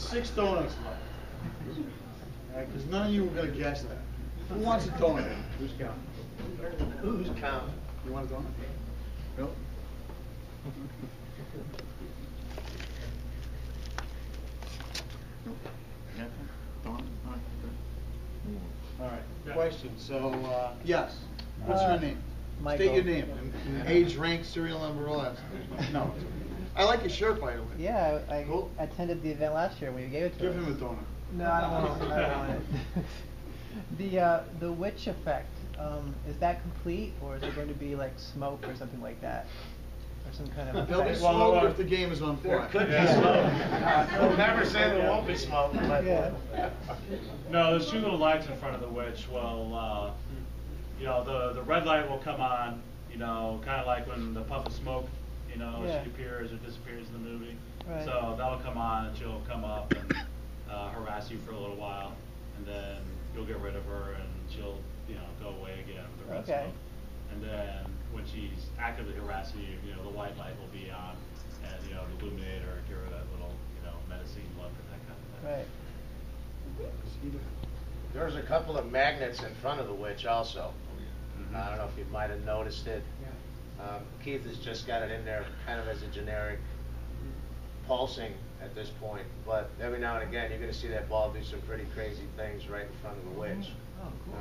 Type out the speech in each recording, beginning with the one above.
6 donuts left. Because none of you were going to guess that. Who wants a donut? Who's counting? Who's counting? You want a donut? Bill? Yeah, donut? All right. Question. So, yes. What's your name? Michael. State your name. And age, rank, serial number, all that stuff. No. I like your shirt, by the way. Yeah, I Cool. attended the event last year when you gave it to Give us. him a donut. No, I don't want it. I don't want it. The witch effect, is that complete, or is it going to be like smoke or something like that? Or some kind of There'll be effect? smoke if the game is on fire. Could be smoke. We'll never say there won't be smoke. But Yeah. No, there's 2 little lights in front of the witch. Well, you know, the red light will come on, you know, kind of like when the puff of smoke, you know, Yeah. she appears or disappears in the movie. Right. So that'll come on and she'll come up and harass you for a little while, and then you'll get rid of her and she'll, you know, go away again with the red Okay. smoke. And then when she's actively harassing you, you know, the white light will be on and, you know, illuminate her, give her that little, you know, menacing look and that kind of thing. Right. there's a couple of magnets in front of the witch also. I don't know if you might have noticed it. Keith has just got it in there kind of as a generic pulsing at this point, but every now and again you're going to see that ball do some pretty crazy things right in front of the witch. Oh, cool.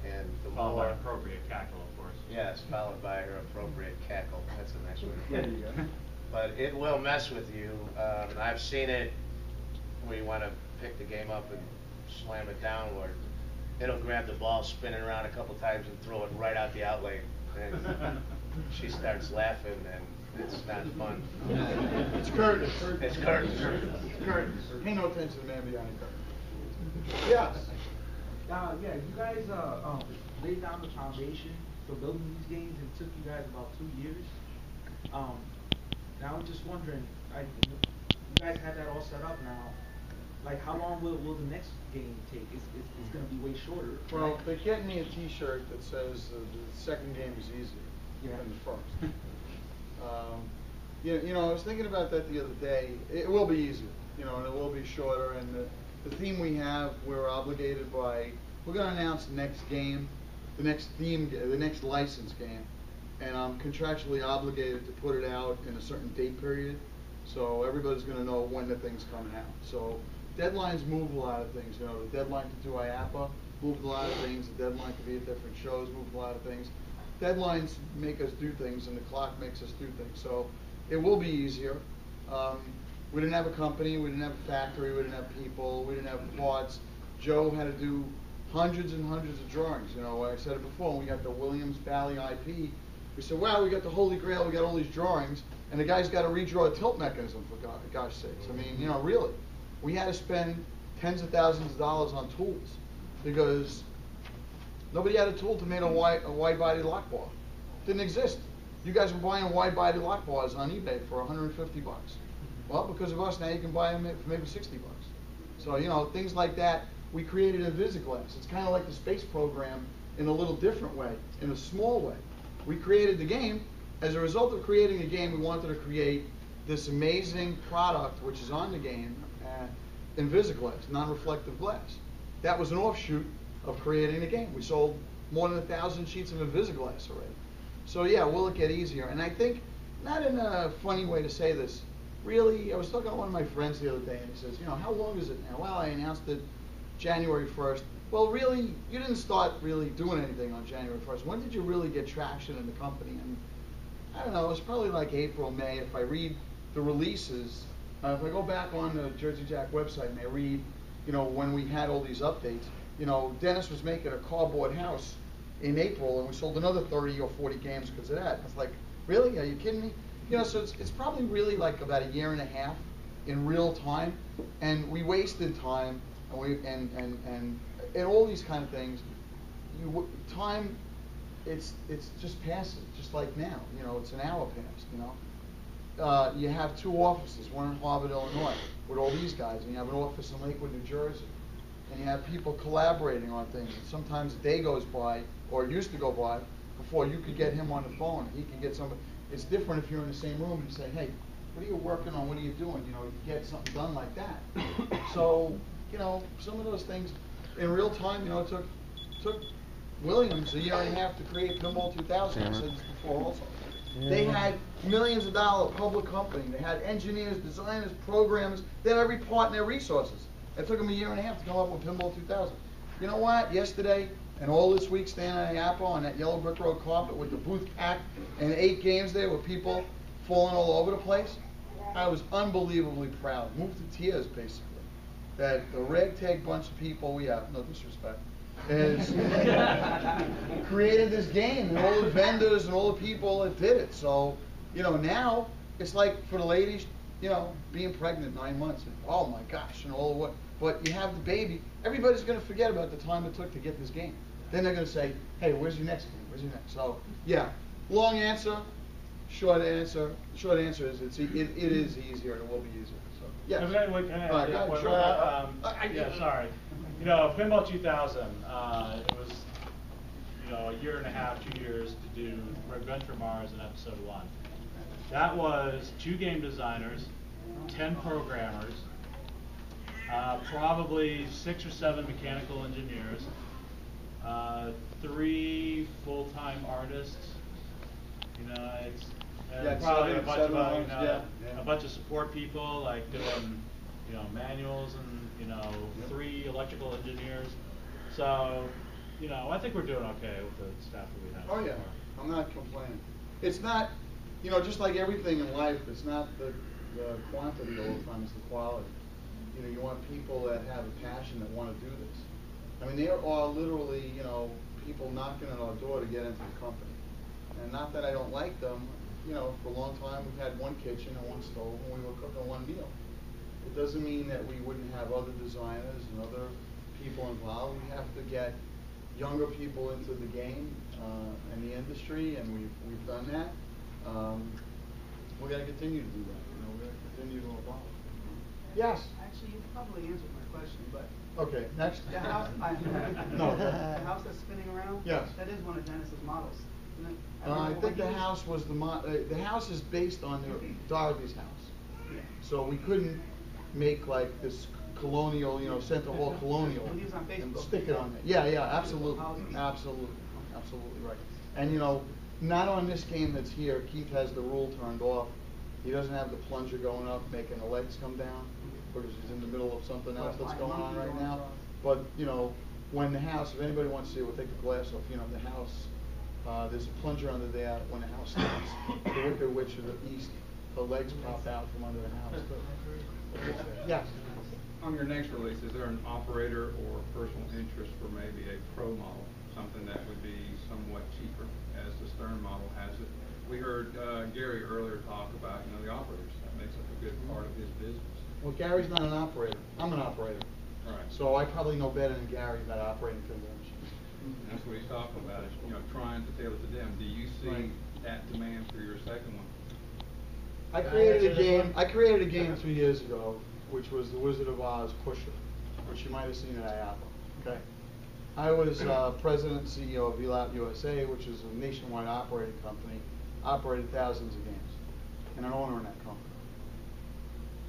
And the Followed by more, appropriate cackle, of course. yes, followed by her appropriate cackle. That's a nice one. There you go. But it will mess with you. I've seen it where you want to pick the game up and slam it downward. It'll grab the ball, spin it around a couple times, and throw it right out the outlane. And she starts laughing, and it's not fun. It's curtains. It's curtains. Curtains. Pay no attention to the man behind the curtain. Yes. Yeah, you guys laid down the foundation for building these games, and it took you guys about 2 years. Now I'm just wondering, you guys have that all set up now. Like, how long will the next game take? It's going to be way shorter. Well, right? they get me a T-shirt that says the second game is easier than the first. You know, I was thinking about that the other day. It will be easier, you know, and it will be shorter. And the theme we have, we're obligated by. We're going to announce the next game, the next theme, the next license game, and I'm contractually obligated to put it out in a certain date period. So everybody's going to know when the thing's coming out. So deadlines move a lot of things. You know, the deadline to do IAPA moved a lot of things. The deadline to be at different shows moved a lot of things. Deadlines make us do things, and the clock makes us do things. So it will be easier. We didn't have a company. We didn't have a factory. We didn't have people. We didn't have parts. Joe had to do hundreds and hundreds of drawings. You know, I said it before, when we got the Williams Valley IP, we said, wow, we got the Holy Grail, we got all these drawings, and the guy's got to redraw a tilt mechanism, for gosh sakes. I mean, you know, really. We had to spend tens of thousands of dollars on tools because nobody had a tool to make a wide body lock bar. Didn't exist. You guys were buying wide body lock bars on eBay for 150 bucks. Well, because of us, now you can buy them for maybe 60 bucks. So, you know, things like that. We created Invisiglass. It's kind of like the space program in a little different way, in a small way. We created the game. As a result of creating the game, we wanted to create this amazing product, which is on the game, Invisiglass, non-reflective glass. That was an offshoot of creating the game. We sold more than 1,000 sheets of Invisiglass already. So yeah, will it get easier? And I think, not in a funny way to say this, really, I was talking to one of my friends the other day, and he says, you know, how long is it now? Well, I announced it January 1st. Well, really, you didn't start really doing anything on January 1st. When did you really get traction in the company? And I don't know, it was probably like April, May. If I read the releases, if I go back on the Jersey Jack website and I read, you know, when we had all these updates, you know, Dennis was making a cardboard house in April, and we sold another 30 or 40 games because of that. It's like, really? Are you kidding me? You know, so it's probably really like about a year and a half in real time, and we wasted time, and all these kind of things. Time, it's just passes, just like now. You know, it's an hour past. You know, you have 2 offices, one in Harvard, Illinois, with all these guys, and you have an office in Lakewood, New Jersey, and you have people collaborating on things. And sometimes a day goes by, or it used to go by, before you could get him on the phone. He could get somebody. It's different if you're in the same room and you say, hey, what are you working on? What are you doing? You know, get something done like that. So, you know, some of those things in real time, you know, it took Williams a year and a half to create Pinball 2000. I said this before also. They had millions of dollar public company. They had engineers, designers, programmers. They had every part in their resources. It took them a year and a half to come up with Pinball 2000. You know what? Yesterday and all this week standing at Apple on that yellow brick road carpet with the booth packed and 8 games there with people falling all over the place, I was unbelievably proud. Moved to tears, basically. That the ragtag bunch of people we have, no disrespect, is created this game, and all the vendors and all the people that did it. So, you know, now it's like for the ladies, you know, being pregnant 9 months, and, oh my gosh, and all of what. But you have the baby, everybody's going to forget about the time it took to get this game. Then they're going to say, hey, where's your next game? Where's your next? So, yeah, long answer, short answer. The short answer is it is easier, and it will be easier. So, yes. Can I add one? Sure. Yeah, sorry. You know, Pinball 2000, it was, you know, a year and a half, 2 years to do Revenge for Mars in episode 1. That was 2 game designers, 10 programmers, probably 6 or 7 mechanical engineers, 3 full-time artists. You know, it's probably a bunch of support people like doing, you know, manuals and, you know, 3 electrical engineers. So, you know, I think we're doing okay with the staff that we have. Oh yeah, I'm not complaining. It's not, you know, just like everything in life, it's not the quantity all the time, it's the quality. You know, you want people that have a passion that want to do this. I mean, there are literally, you know, people knocking on our door to get into the company. And not that I don't like them, you know, for a long time we've had 1 kitchen and 1 stove and we were cooking 1 meal. It doesn't mean that we wouldn't have other designers and other people involved. We have to get younger people into the game and the industry, and we've done that. We're going to continue to do that. You know, we're going to continue to evolve. Yes. Actually, you probably answered my question, but okay. Next. the house, No. the house that's spinning around. Yes. That is one of Dennis's models, isn't it? I think the house was the house is based on Dorothy's house. Yeah. So we couldn't make like this colonial, you know, Center Hall colonial When he was on and Facebook, stick it on there. Yeah, absolutely, absolutely right. And you know, not on this game that's here. Keith has the rule turned off. He doesn't have the plunger going up, making the legs come down, because he's in the middle of something else that's going on right now. But you know, when the house, if anybody wants to see it, we'll take the glass off. You know, the house, there's a plunger under there. When the house stops, the Wicked Witch of the East, the legs pop out from under the house. Yes. On your next release, is there an operator or personal interest for maybe a pro model, something that would be somewhat cheaper, as the Stern model has it? We heard Gary earlier talk about, you know, the operators. That makes up a good part of his business. Well, Gary's not an operator. I'm an operator. All right. So I probably know better than Gary about operating pinball machines. That's what he's talking about, is, you know, trying to tailor to them. Do you see that demand for your second one? I created a game 2 years ago, which was the Wizard of Oz Pusher, which you might have seen at IAPA. Okay. I was president and CEO of VLAP USA, which is a nationwide operating company, operated thousands of games, and an owner in that company.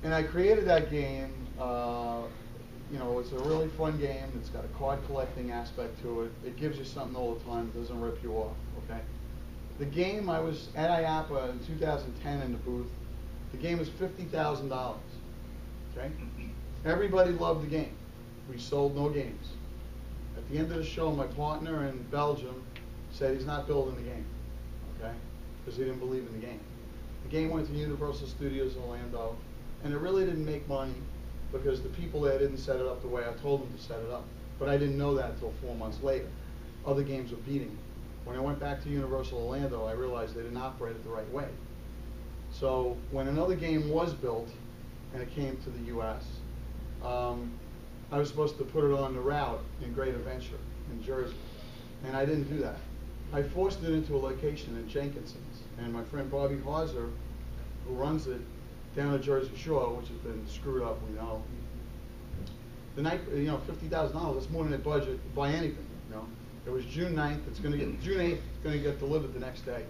And I created that game. You know, it's a really fun game. It's got a card collecting aspect to it. It gives you something all the time. It doesn't rip you off. Okay. The game, I was at IAPA in 2010 in the booth. The game was $50,000. Okay. Everybody loved the game. We sold no games. At the end of the show, my partner in Belgium said he's not building the game. Okay, because he didn't believe in the game. The game went to Universal Studios Orlando, and it really didn't make money because the people there didn't set it up the way I told them to set it up. But I didn't know that until 4 months later. Other games were beating it. When I went back to Universal Orlando, I realized they didn't operate it the right way. So when another game was built, and it came to the U.S., I was supposed to put it on the route in Great Adventure in Jersey, and I didn't do that. I forced it into a location in Jenkinson's, and my friend Bobby Hauser, who runs it down at Jersey Shore, which has been screwed up, we know. The night, you know, $50,000, that's more than their budget to buy anything, you know. It was June 9th, June 8th, it's going to get delivered the next day.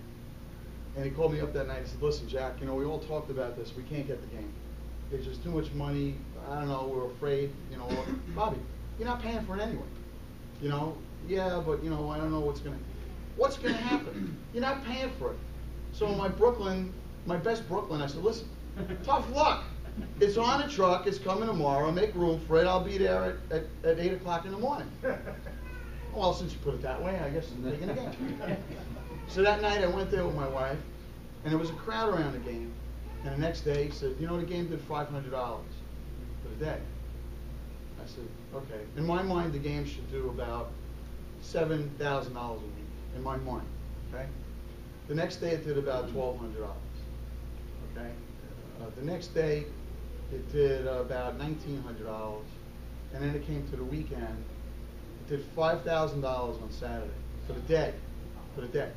And he called me up that night and said, listen, Jack, you know, we all talked about this. We can't get the game. There's just too much money. I don't know, we're afraid, you know. Bobby, you're not paying for it anyway. You know, yeah, but, you know, I don't know what's going to happen. You're not paying for it. So my best Brooklyn, I said, listen, tough luck. It's on a truck. It's coming tomorrow. Make room for it. I'll be there at 8 o'clock in the morning. Well, since you put it that way, I guess I'm taking it again. So that night I went there with my wife, and there was a crowd around the game. And the next day he said, you know, the game did $500 for the day. I said, okay. In my mind, the game should do about $7,000 a week, in my mind, okay? The next day it did about $1,200, okay? The next day it did about $1,900, and then it came to the weekend. It did $5,000 on Saturday for the day. For the day.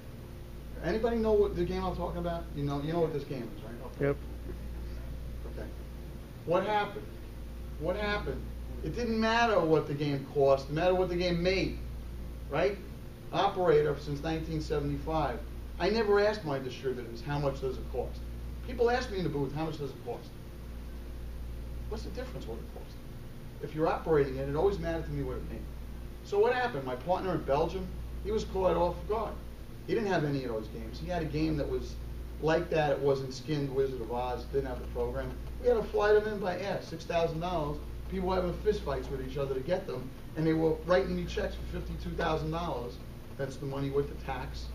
Anybody know what the game I'm talking about? You know what this game is, right? Okay. Yep. Okay. What happened? What happened? It didn't matter what the game cost. It mattered what the game made, right? Operator since 1975. I never asked my distributors how much does it cost. People ask me in the booth, how much does it cost? What's the difference what it costs? If you're operating it, it always mattered to me what it made. So what happened? My partner in Belgium, he was caught off guard. He didn't have any of those games. He had a game that was like that. It wasn't skinned Wizard of Oz. Didn't have the program. We had to fly them in by air, $6,000. People were having fist fights with each other to get them, and they were writing me checks for $52,000. That's the money with the tax,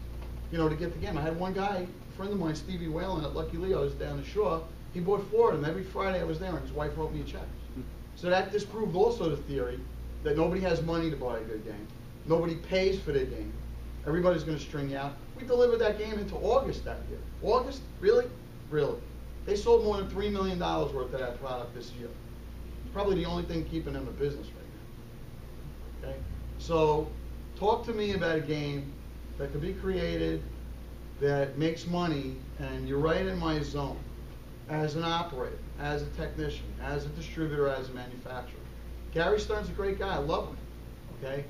you know, to get the game. I had one guy, a friend of mine, Stevie Whalen at Lucky Leo's down the shore. He bought 4 of them. Every Friday I was there, and his wife wrote me a check. So that disproved also the theory that nobody has money to buy a good game. Nobody pays for their game. Everybody's going to string you out. We delivered that game into August that year. August? Really? Really. They sold more than $3 million worth of that product this year. It's probably the only thing keeping them in business right now. Okay? So, talk to me about a game that could be created, that makes money, and you're right in my zone. As an operator, as a technician, as a distributor, as a manufacturer. Gary Stern's a great guy. I love him. Okay?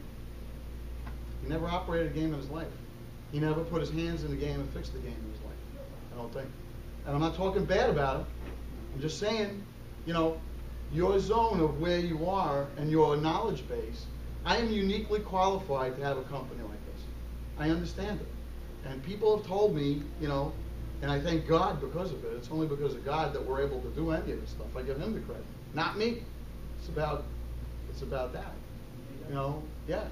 He never operated a game in his life. He never put his hands in the game and fixed the game in his life. I don't think. And I'm not talking bad about him. I'm just saying, you know, your zone of where you are and your knowledge base, I am uniquely qualified to have a company like this. I understand it. And people have told me, you know, and I thank God because of it. It's only because of God that we're able to do any of this stuff. I give him the credit, not me. It's about that. You know, yeah.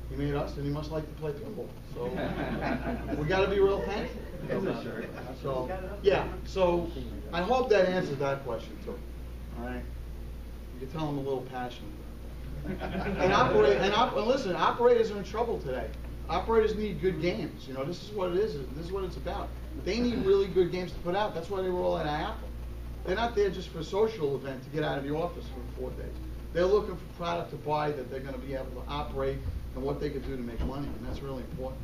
He made us, and he must like to play pinball. So we got to be real thankful. So yeah. So I hope that answers that question too. All right. You can tell I'm a little passionate about that. And listen, operators are in trouble today. Operators need good games. You know, this is what it is. This is what it's about. They need really good games to put out. That's why they were all at Apple. They're not there just for a social event to get out of the office for 4 days. They're looking for product to buy that they're going to be able to operate and what they could do to make money, and that's really important.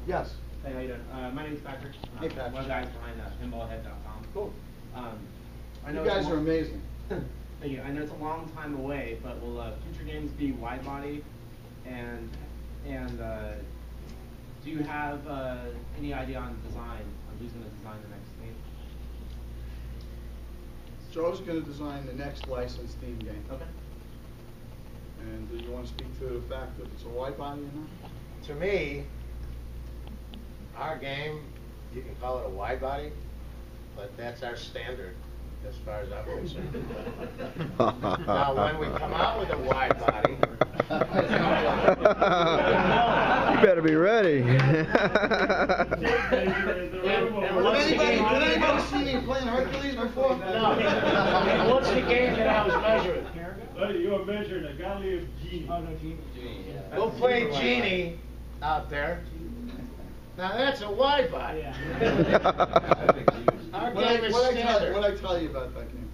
Yes? Hey, how you doing? My name's Patrick. Hey, Patrick. One of the guys behind pinballhead.com. Cool. I know You guys are amazing. Thank you. I know it's a long time away, but will future games be wide body? And do you have any idea on design, on who's going to design the next game? Joe's going to design the next licensed theme game. Okay. And do you want to speak to the fact that it's a wide body or not? To me, our game, you can call it a wide body, but that's our standard as far as I'm concerned. Now, when we come out with a wide body, You better be ready. Did anybody see me playing Hercules before? No. What's the game that I was measuring? You were measuring a Gallium Genie. Oh, no, Genie. We'll play Genie out there. Now that's a wide body. Our game is standard. What I tell you about that game?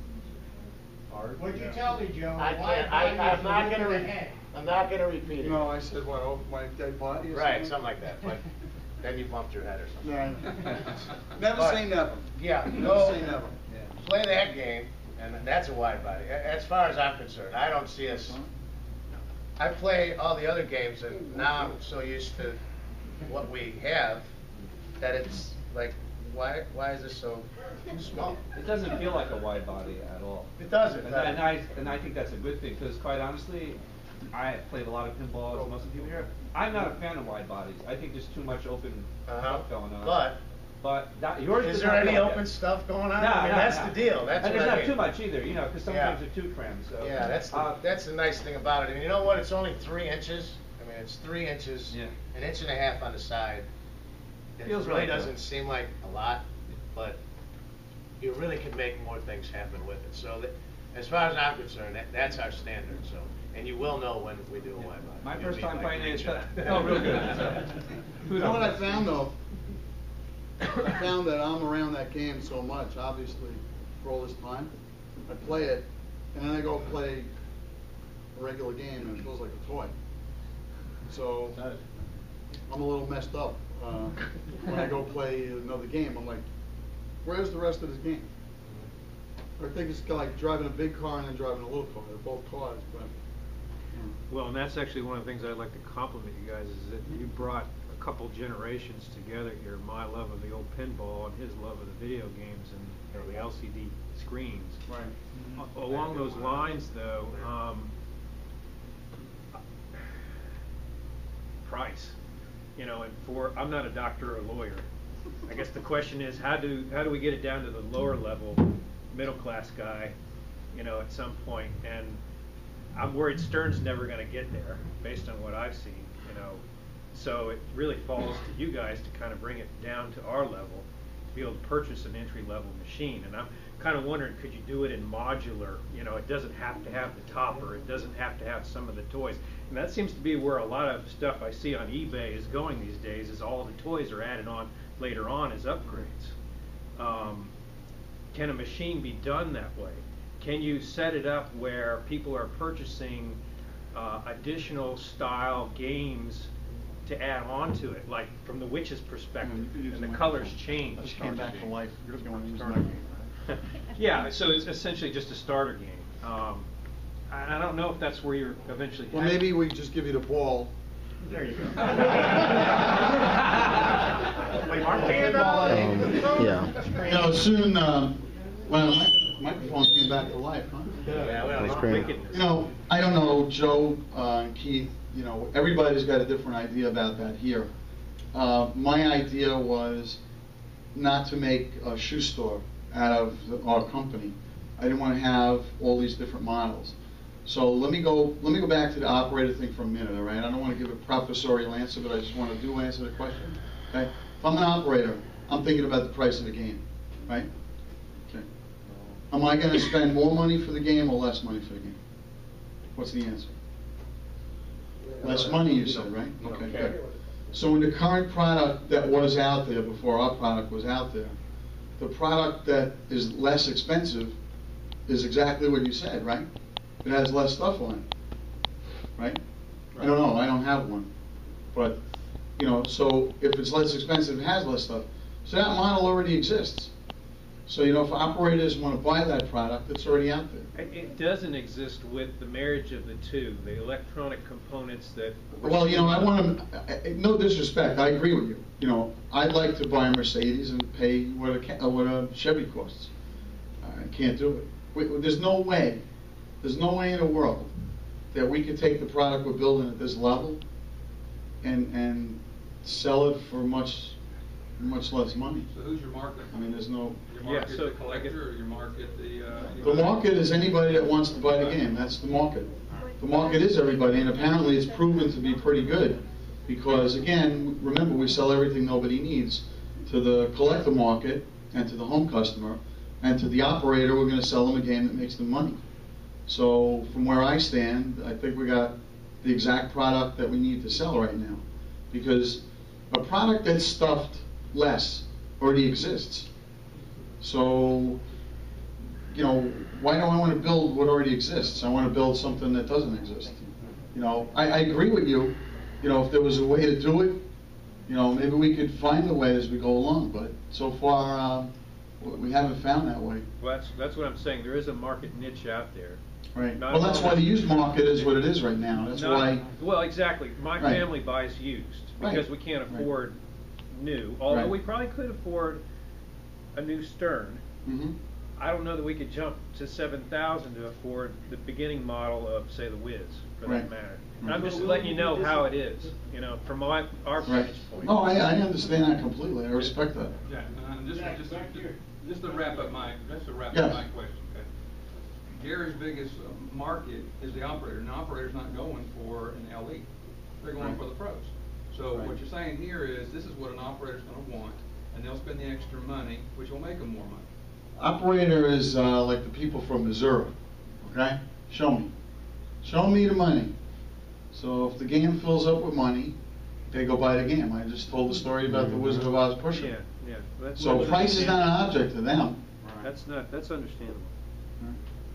What'd you tell me, Joe? I can't. I'm not going to. I'm not going to repeat it. No, I said what? Over my dead body? Or Right, something like that. But then you bumped your head or something. Yeah. Never But- say never. Yeah, Never go say never. play that game, and that's a wide body. As far as I'm concerned, I don't see us. I play all the other games, and now I'm so used to what we have that it's like why is this so small? It doesn't feel like a wide body at all. It doesn't. And I think that's a good thing, because quite honestly, I played a lot of pinball, as most of the people here. I'm not a fan of wide bodies. I think there's too much open stuff going on. But yours is does there not any feel like open that. stuff going on? No, I mean, no, that's no. the deal. That's and what there's I not mean. too much either, you know, because sometimes they're too crammed. So yeah, that's the nice thing about it. And you know what? It's only 3 inches. I mean, it's 3 inches, an inch and a half on the side. It Feels really right, though. doesn't seem like a lot, but you really can make more things happen with it. So as far as I'm concerned, that's our standard. So, and you will know when we do a wide body. My You'll first be time like, playing it, "Reach it felt real good. So. You know what I found though? I found that I'm around that game so much, obviously, for all this time. I play it, and then I go play a regular game, and it feels like a toy. So I'm a little messed up when I go play another game. I'm like, where's the rest of this game? I think it's like driving a big car and then driving a little car. They're both cars, but. Well, and that's actually one of the things I'd like to compliment you guys is that you brought a couple generations together here. My love of the old pinball and his love of the video games and the LCD screens. Right. Along those lines, though, price. You know, and I'm not a doctor or a lawyer. I guess the question is, how do we get it down to the lower level, middle class guy, you know, at some point? And I'm worried Stern's never going to get there, based on what I've seen, you know. So it really falls to you guys to kind of bring it down to our level, to be able to purchase an entry-level machine. And I'm kind of wondering, could you do it in modular? You know, it doesn't have to have the topper. It doesn't have to have some of the toys. And that seems to be where a lot of stuff I see on eBay is going these days, is all the toys are added on later on as upgrades. Can a machine be done that way? Can you set it up where people are purchasing additional style games to add on to it, like from the Witch's perspective, and the colors change? Just came back to life. You're just going to use my game. Yeah, so it's essentially just a starter game. I don't know if that's where you're eventually Well, headed. maybe we just give you the ball. There you go. Yeah. You know, soon, well, the microphone came back to life, huh? Yeah, That's great. You know, I don't know, Joe and Keith, you know, everybody's got a different idea about that here. My idea was not to make a shoe store out of our company. I didn't want to have all these different models. So let me go back to the operator thing for a minute, all right? I don't want to give a professorial answer, but I just want to answer the question. Okay? If I'm an operator, I'm thinking about the price of the game, right? Okay. Am I going to spend more money for the game or less money for the game? What's the answer? Less money, you said, right? Okay, good. So in the current product that was out there before our product was out there, the product that is less expensive is exactly what you said, right? It has less stuff on it, right? I don't know, I don't have one. But, you know, so if it's less expensive, it has less stuff. So that model already exists. So, you know, if operators want to buy that product, it's already out there. It doesn't exist with the marriage of the two, the electronic components that... Well, you know, I want to, no disrespect, I agree with you. You know, I'd like to buy a Mercedes and pay what a Chevy costs. I can't do it. There's no way in the world that we could take the product we're building at this level and sell it for much less money. So who's your market? I mean, there's no... Your market the collector, or your market the... The market is anybody that wants to buy the game. That's the market. The market is everybody, and apparently it's proven to be pretty good. Because, again, remember, we sell everything nobody needs to the collector market and to the home customer. And to the operator, we're going to sell them a game that makes them money. So from where I stand, I think we got the exact product that we need to sell right now. Because a product that's stuffed less already exists. So, you know, why do I want to build what already exists? I want to build something that doesn't exist. You know, I agree with you. You know, if there was a way to do it, you know, maybe we could find a way as we go along. But so far, we haven't found that way. Well, that's what I'm saying. There is a market niche out there. Right. Well, that's why the used market is what it is right now. That's why. Well, exactly. My family buys used because we can't afford new. Although we probably could afford a new stern. Mm-hmm. I don't know that we could jump to 7,000 to afford the beginning model of, say, the Wiz, for Right. that matter. Right. I'm just letting you know how it is, you know, from our Right. vantage point. Oh, I understand that completely. I respect that. Yeah, just to wrap up my Yes. question, okay? Gary's biggest market is the operator, and the operator's not going for an LE. They're going Right. for the pros. So Right. what you're saying here is, this is what an operator's gonna want, and they'll spend the extra money, which will make them more money. Operator is like the people from Missouri, okay? Show me. Show me the money. So if the game fills up with money, they go buy the game. I just told the story about the Wizard of Oz pusher. Yeah, yeah. That's So what- price is not an object to them. That's understandable.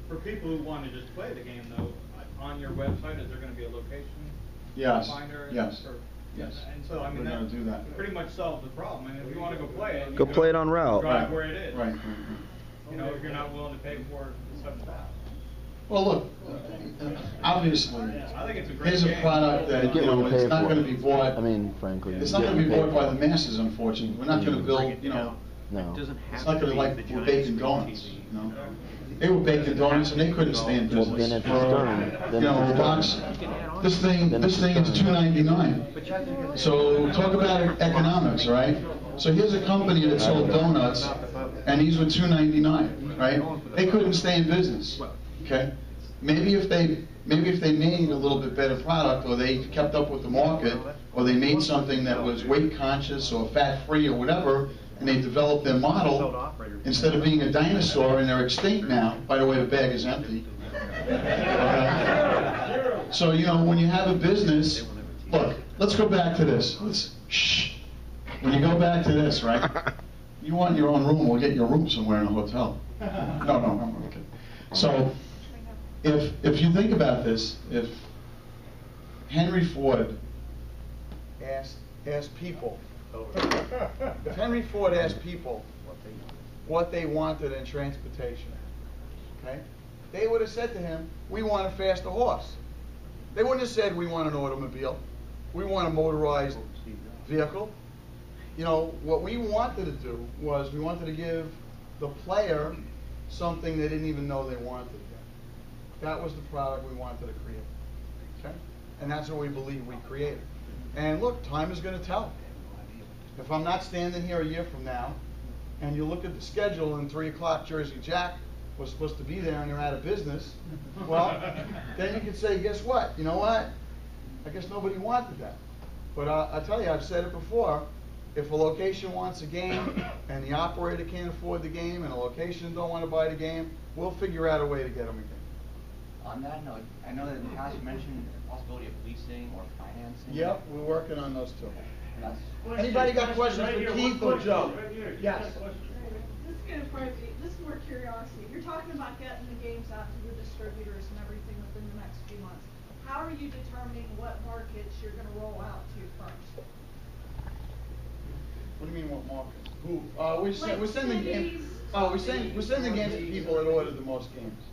For people who want to just play the game though, on your website, is there gonna be a location? Yes, Finder? yes, or- yes. And so, I mean, We're gonna do that. pretty much solves the problem. I mean, if you wanna go play it. you Go can play it on route. Drive Right. where it is. Right. You know, if you're not willing to pay for the 7,000. Well, look, obviously, I think it's a great here's a game. product that, you know, it's not gonna be bought, I mean, frankly. it's not gonna be bought by the masses, unfortunately. We're not gonna build, you know, No. it's not gonna be like we're baking donuts, you know? They were baking donuts and they couldn't stand Well, business. then it's a stern. You know, a box, this thing is $2.99. So talk about economics, right? So here's a company that sold donuts, and these were $2.99, right? They couldn't stay in business, okay? Maybe if they made a little bit better product, or they kept up with the market, or they made something that was weight conscious or fat free or whatever, and they developed their model, instead of being a dinosaur and they're extinct now. By the way, the bag is empty. Okay? So, you know, when you have a business, look, let's go back to this. Shh. When you go back to this, right? You want your own room, we'll get your room somewhere in a hotel. No, I'm okay. So, if you think about this, if Henry Ford asked people, if Henry Ford asked people what they wanted in transportation, okay, they would have said to him, we want a faster horse. They wouldn't have said, we want an automobile, we want a motorized vehicle. You know, what we wanted to do was we wanted to give the player something they didn't even know they wanted. That was the product we wanted to create, okay? And that's what we believe we created. And look, time is going to tell. If I'm not standing here a year from now, and you look at the schedule and 3 o'clock Jersey Jack was supposed to be there and they're out of business, well, then you can say, guess what? You know what? I guess nobody wanted that. But I'll tell you, I've said it before, if a location wants a game and the operator can't afford the game and a location don't want to buy the game, we'll figure out a way to get them a game. On that note, I know that in the past you mentioned the possibility of leasing or financing. Yep, we're working on those too. That's Anybody got questions for Keith or Joe? Yes. This is more curiosity. You're talking about getting the games out to the distributors and everything within the next few months. How are you determining what markets you're going to roll out to first? What do you mean, what markets? Who? We're sending games. Cities, We're sending games to people that ordered the most games.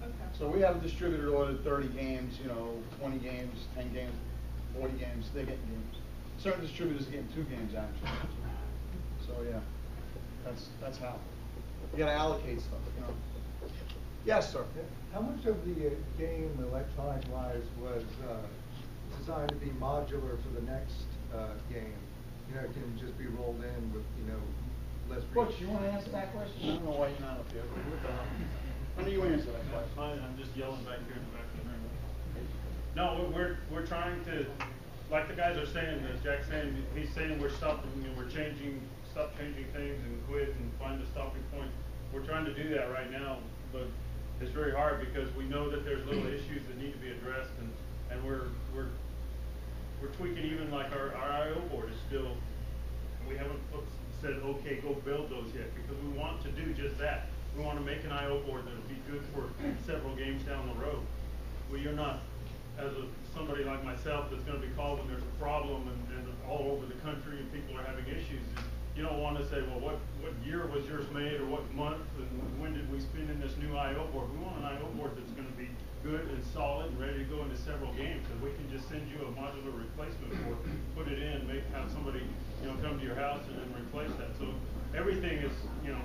Okay. So we have a distributor that ordered 30 games, you know, 20 games, 10 games, 40 games. They're getting games. Certain distributors are getting 2 games actually. So yeah, that's how. You got to allocate stuff, you know. Yes, sir. How much of the game, electronic-wise, was designed to be modular for the next game? You know, it can just be rolled in with, you know, less. Butch, you want to answer that question? I don't know why you're not up here. Why don't you answer that question? I'm just yelling back here in the back of the room. No, we're trying to, like the guys are saying, as Jack's saying, he's saying we're stopping, you know, stop changing things and quit and find a stopping point. We're trying to do that right now, but it's very hard because we know that there's little issues that need to be addressed, and we're tweaking. Even like our IO board is still, we haven't said okay, go build those yet, because we want to do just that. We want to make an IO board that'll be good for several games down the road. You're not, as somebody like myself that's going to be called when there's a problem and all over the country and people are having issues. You don't want to say, well, what year was yours made, or what month, and when did we spin in this new IO board? We want an IO board that's going to be good and solid and ready to go into several games, and we can just send you a modular replacement board, put it in, have somebody, you know, come to your house and then replace that. So everything is, you know,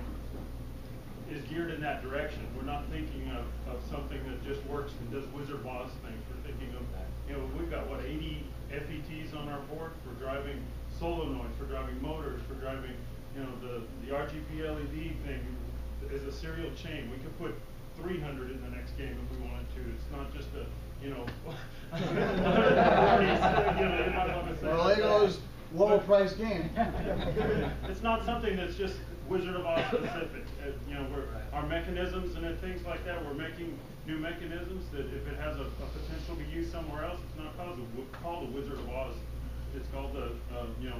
is geared in that direction. We're not thinking of something that just works and does Wizard of Oz things. We're thinking of, you know, we've got what, 80 FETs on our board for driving solenoids, for driving motors, for driving, you know, the RGB LED thing is a serial chain. We could put 300 in the next game if we wanted to. It's not just a, you know, Well, Lego's lower price game. It's not something that's just Wizard of Oz specific. You know, our mechanisms and things like that, we're making new mechanisms that if it has a potential to be used somewhere else, it's not called a Wizard of Oz. It's called you know,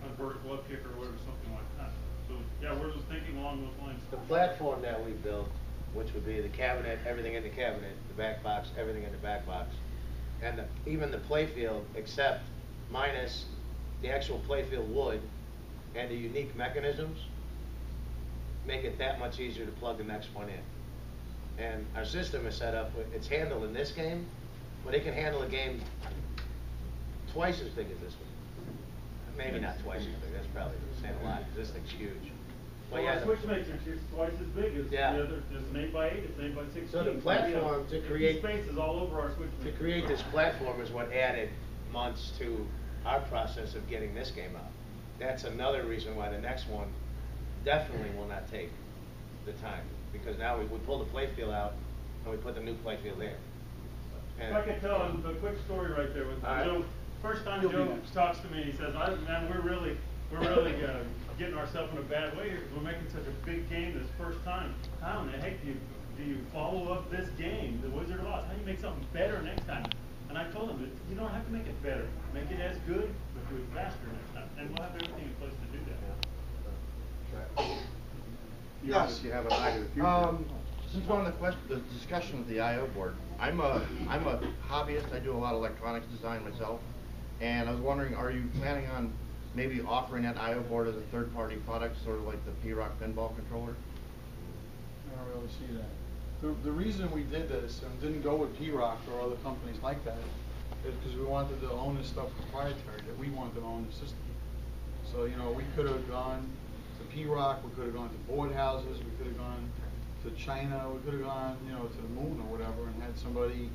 a vertical up kick or whatever, something like that. So yeah, we're just thinking along those lines. The platform that we built, which would be the cabinet, everything in the cabinet, the back box, everything in the back box, and even the playfield, except minus the actual playfield wood and the unique mechanisms, make it that much easier to plug the next one in. And our system is set up, it's handled in this game, but it can handle a game twice as big as this one. Maybe not twice as big, that's probably saying a lot, because this thing's huge. But Well, yeah, our switch matrix is twice as big as the other. It's an 8x8, it's an 8x16. So the platform to create space is all over our switch to matrix. create this platform is what added months to our process of getting this game out. That's another reason why the next one definitely will not take the time, because now we pull the playfield out and we put the new playfield in. If I could tell a quick story right there with Joe. First time Joe talks to me, he says, "Man, we're really getting ourselves in a bad way here because we're making such a big game this first time. How in the heck do you follow up this game, the Wizard of Oz? How do you make something better next time?" And I told him that you don't have to make it better. Make it as good, but do it faster next time. And we'll have everything in place to do that. Yes. You have an eye to the future. Since one of the discussion of the I/O board, I'm a hobbyist. I do a lot of electronics design myself, and I was wondering, are you planning on maybe offering that I/O board as a third-party product, sort of like the P-Rock pinball controller? I don't really see that. The reason we did this and didn't go with P-Rock or other companies like that is because we wanted to own this stuff proprietary, that we wanted to own the system. So, you know, we could have gone to P-Rock, we could have gone to board houses, we could have gone to China, we could have gone, you know, to the moon or whatever and had somebody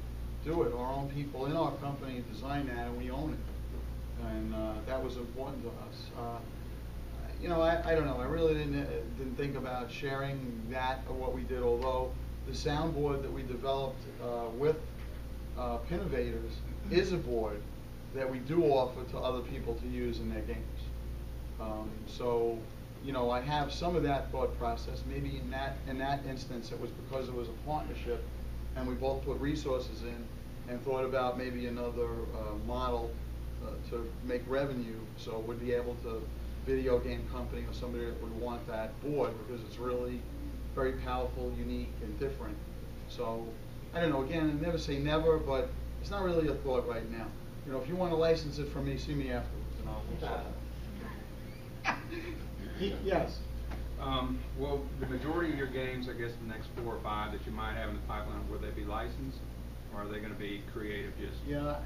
do it. Our own people in our company design that and we own it. And that was important to us. You know, I don't know. I really didn't think about sharing that or what we did. Although the soundboard that we developed with Pinnovators is a board that we do offer to other people to use in their games. So, you know, I have some of that thought process. Maybe in that instance, it was because it was a partnership, and we both put resources in and thought about maybe another model to make revenue, so we'd be able to, video game company or somebody that would want that board because it's really very powerful, unique, and different. So, I don't know, again, I never say never, but it's not really a thought right now. You know, if you want to license it from me, see me afterwards, and I'll Yes. Well, the majority of your games, I guess the next 4 or 5 that you might have in the pipeline, will they be licensed, or are they going to be creative, just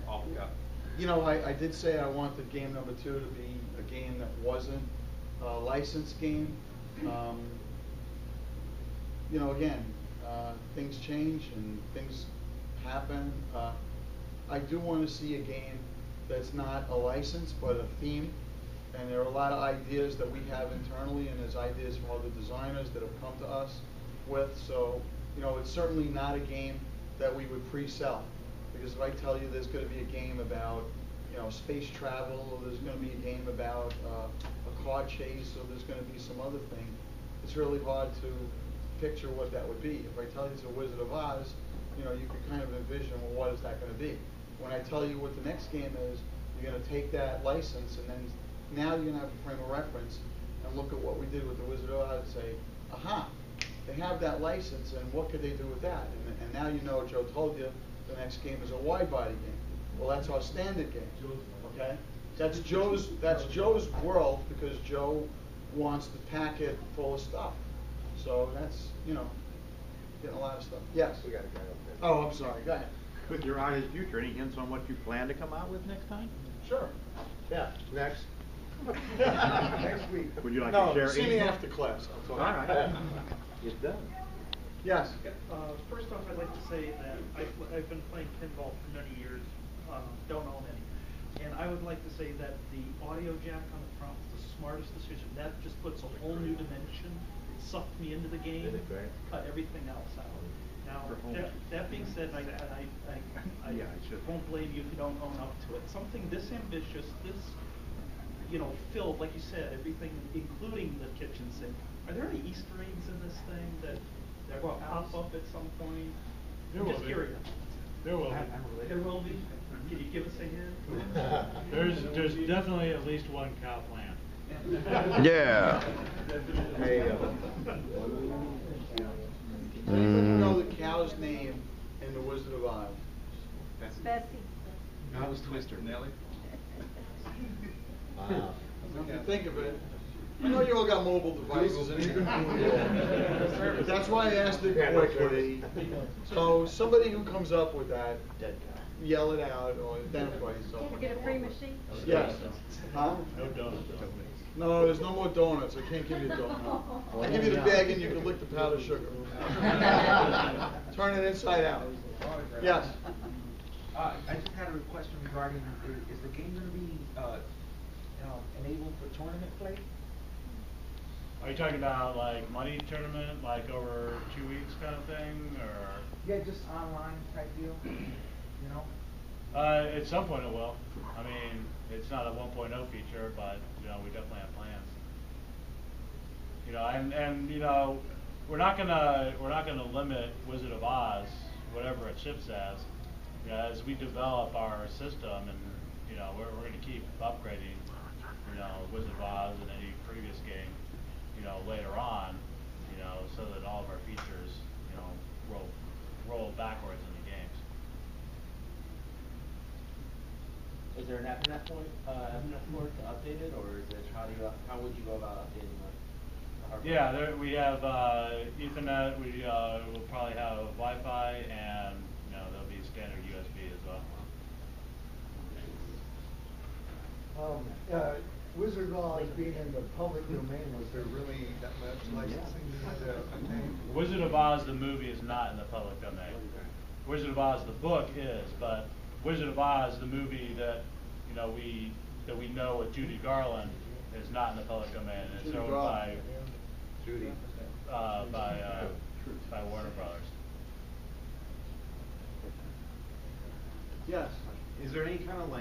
off the cuff? You know, I did say I wanted game number 2 to be a game that wasn't a licensed game. You know, again, things change and things happen. I do want to see a game that's not a license, but a theme. And there are a lot of ideas that we have internally, and there's ideas from other designers that have come to us with. So, you know, it's certainly not a game that we would pre-sell. Because if I tell you there's going to be a game about, you know, space travel, or there's going to be a game about a car chase, or there's going to be some other thing, it's really hard to picture what that would be. If I tell you it's a Wizard of Oz, you know, you can kind of envision, well, what is that going to be? When I tell you what the next game is, you're going to take that license, and then now you're going to have a frame of reference and look at what we did with the Wizard of Oz and say, aha, they have that license, and what could they do with that? And now you know, Joe told you, the next game is a wide body game. Well, that's our standard game, okay? That's Joe's world, because Joe wants to pack it full of stuff. So that's, you know, getting a lot of stuff. Yes? We got a guy up there. Oh, I'm sorry. Go ahead. With your eye to the future, any hints on what you plan to come out with next time? Sure. Yeah, next. Next week. Would you like to share? No, see me after class. All right. It's done. Yes. First off, I'd like to say that I've been playing pinball for many years, don't own any. And I would like to say that the audio jack on the front was the smartest decision. That just puts a whole new dimension. It sucked me into the game, cut everything else out. Now, that being said, I won't blame you if you don't own up to it. Something this ambitious, this, filled, like you said, everything, including the kitchen sink. Are there any Easter eggs in this thing that will pop up at some point? I'm just curious. There will be. There will be? Can you give us a hint? There's definitely at least one cow plant. Yeah. Anyone know the cow's name in The Wizard of Oz? Bessie. No, that was Twister. Nelly? Wow. If you think of it, I know you all got mobile devices and even but that's why I asked it quickly. So somebody who comes up with that, yell it out or identify yourself. Get a free machine? Yes. Huh? No donuts. No, there's no more donuts. I can't give you a donut. I'll give you the bag and you can lick the powdered sugar. Turn it inside out. Yes. I just had a question regarding, is the game going to be enabled for tournament play? Are you talking about like money tournament, like over 2 weeks kind of thing, or? Yeah, just online type deal, At some point it will. I mean, it's not a 1.0 feature, but we definitely have plans. And we're not gonna limit Wizard of Oz, whatever it ships as. As we develop our system, and we're gonna keep upgrading, Wizard of Oz and any previous game, later on, so that all of our features, roll backwards in the games. Is there an Ethernet port to update it, or is it how would you go about updating the hardware? Yeah, we have Ethernet. We will probably have Wi-Fi, and there'll be standard USB as well. Wizard of Oz being in the public domain, was there really that much licensing to obtain? Wizard of Oz, the movie, is not in the public domain. Wizard of Oz, the book, is, but Wizard of Oz, the movie that we know with Judy Garland, is not in the public domain. It's owned by by Warner Brothers. Yes. Is there any kind of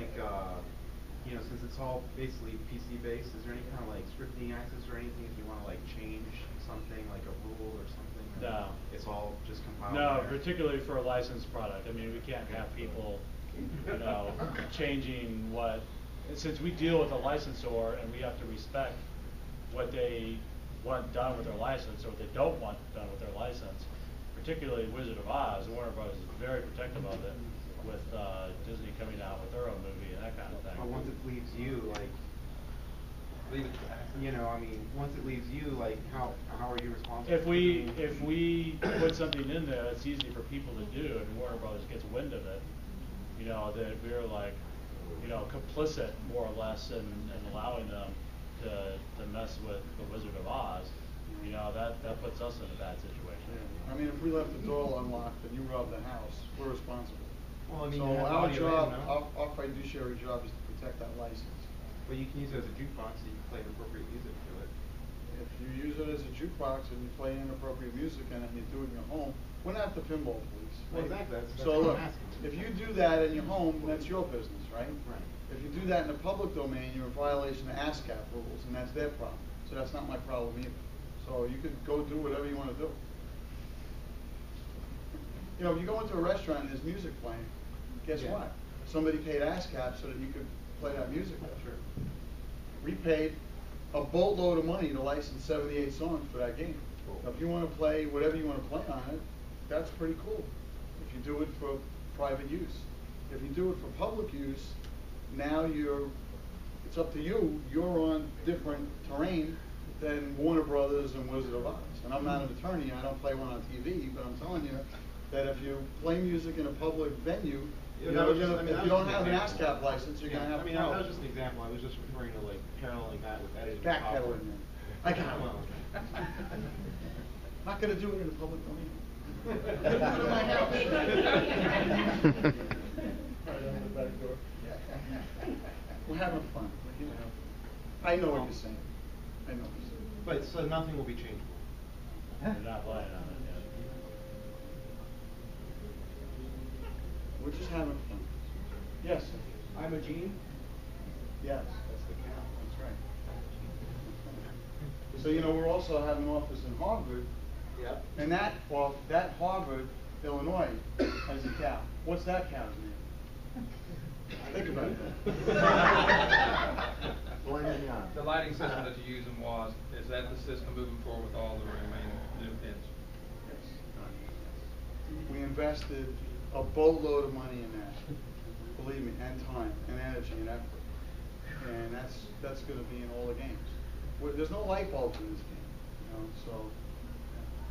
since it's all basically PC based, is there any kind of scripting access or anything if you want to change something like a rule or something? No. It's all just compiled. No, there? particularly for a licensed product. I mean, we can't have people, changing what. Since we deal with a licensor and we have to respect what they want done with their license or what they don't want done with their license, particularly Wizard of Oz, Warner Brothers is very protective of it, with Disney coming out with their own movie and that kind of thing. But once it leaves you, once it leaves you, how are you responsible? If we put something in there that's easy for people to do, and Warner Brothers gets wind of it, that we're complicit more or less in allowing them to mess with the Wizard of Oz, that puts us in a bad situation. Yeah. I mean, if we left the door unlocked and you robbed the house, we're responsible. Well, I mean, so our job, our fiduciary job is to protect that license. Well, you can use it as a jukebox so you can play inappropriate music to it. If you use it as a jukebox and you play inappropriate music and you do it in your home, we're not the pinball police. Well, exactly. That's so what look, I'm asking. if you do that in your home, that's your business, right? Right. If you do that in the public domain, you're in violation of ASCAP rules, and that's their problem. So that's not my problem either. So you could go do whatever you want to do. If you go into a restaurant and there's music playing, guess what? Somebody paid ASCAP so that you could play that music. Sure. We paid a boatload of money to license 78 songs for that game. Cool. Now, if you want to play whatever you want to play on it, that's pretty cool. If you do it for private use. If you do it for public use, now it's up to you. You're on different terrain than Warner Brothers and Wizard of Oz. And I'm not an attorney, I don't play one on TV, but I'm telling you that if you play music in a public venue, If you don't have an ASCAP license, you're gonna have. I mean, that was just an example. I was just referring to like paralleling that with editing. Backpedaling. I got it. Not gonna do it in the public domain. Put it in my house. Right on the back door. We're having fun. I know what you're saying. I know what you're saying. But so nothing will be changeable. You're not lying on it yet. We're just having fun. Yes, sir. I'm a Gene. Yes, that's the count. That's right. So we're also having an office in Harvard. Yep. And that Harvard, Illinois, has a cow. What's that cow's name? Think about it. The lighting system that you use in WAS, is that the system moving forward with all the remaining new pins? Yes. We invested a boatload of money in that. Believe me, and time, and energy, and effort. And that's going to be in all the games. There's no light bulbs in this game, so.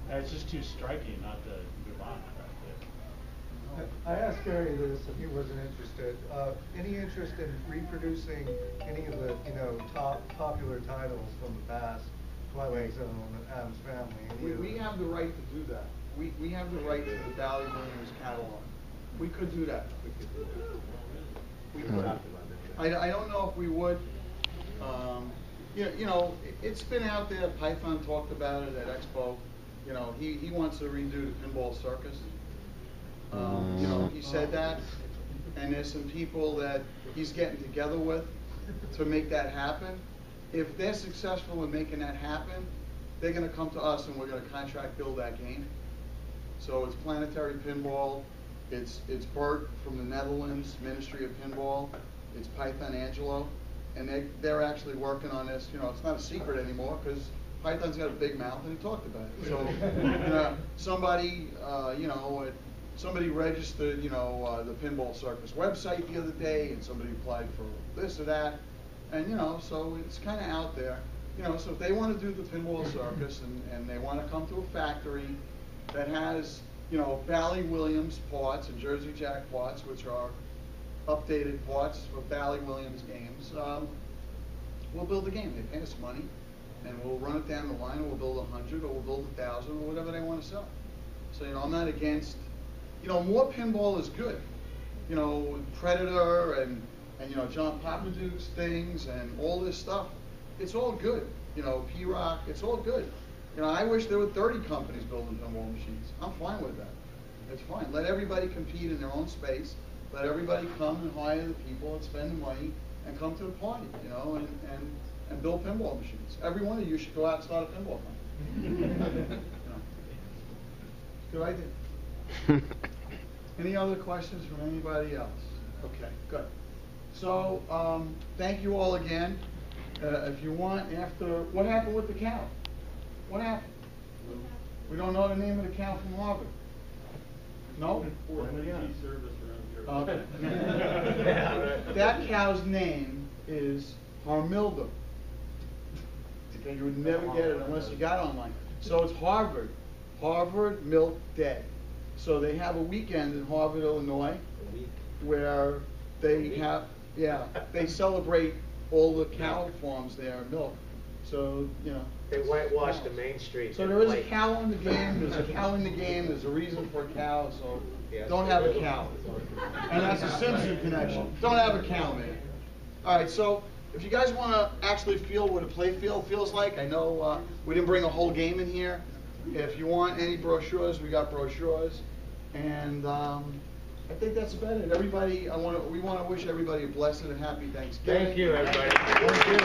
It's just too striking not to move on right there. I asked Gary this if he wasn't interested. Any interest in reproducing any of the top popular titles from the past, Twilight Zone, Addams Family? We have the right to do that. We have the right to the Bally Williams catalog. We could do that. We could. I don't know if we would. It's been out there. Python talked about it at Expo. He wants to redo the Pinball Circus. He said that, and there's some people that he's getting together with to make that happen. If they're successful in making that happen, they're going to come to us and we're going to contract build that game. So it's Planetary Pinball, it's Bert from the Netherlands, Ministry of Pinball, it's Python Angelo, and they're actually working on this. It's not a secret anymore because Python's got a big mouth and he talked about it. So somebody registered, the Pinball Circus website the other day, and somebody applied for this or that, and so it's kind of out there. So if they want to do the Pinball Circus and they want to come to a factory that has, Bally Williams parts and Jersey Jack parts, which are updated parts for Bally Williams games, we'll build a game. They pay us money, and we'll run it down the line, and we'll build 100, or we'll build 1,000, or whatever they want to sell. So I'm not against. More pinball is good. Predator and John Papaduke's things and all this stuff. It's all good. P-Rock. It's all good. I wish there were 30 companies building pinball machines. I'm fine with that. It's fine. Let everybody compete in their own space. Let everybody come and hire the people and spend the money and come to the party. And build pinball machines. Every one of you should go out and start a pinball company. Good idea. Any other questions from anybody else? Okay, good. So, thank you all again. If you want, what happened with the cow? What happened? We don't know the name of the cow from Harvard. No? Okay. That cow's name is Harmilda. Okay, you would never get it unless you got online. So it's Harvard Milk Day. So they have a weekend in Harvard, Illinois, where they they celebrate all the cow farms there and milk. So, They whitewash the main street. So there is a cow in the game, there's a cow in the game, there's a reason for a cow, so don't have a cow. And that's a Simpson connection. Don't have a cow, man. Alright, so if you guys want to actually feel what a play field feels like, I know we didn't bring a whole game in here. If you want any brochures, we got brochures. And I think that's about it. Everybody, we want to wish everybody a blessed and happy Thanksgiving. Thank you, everybody. Thank you.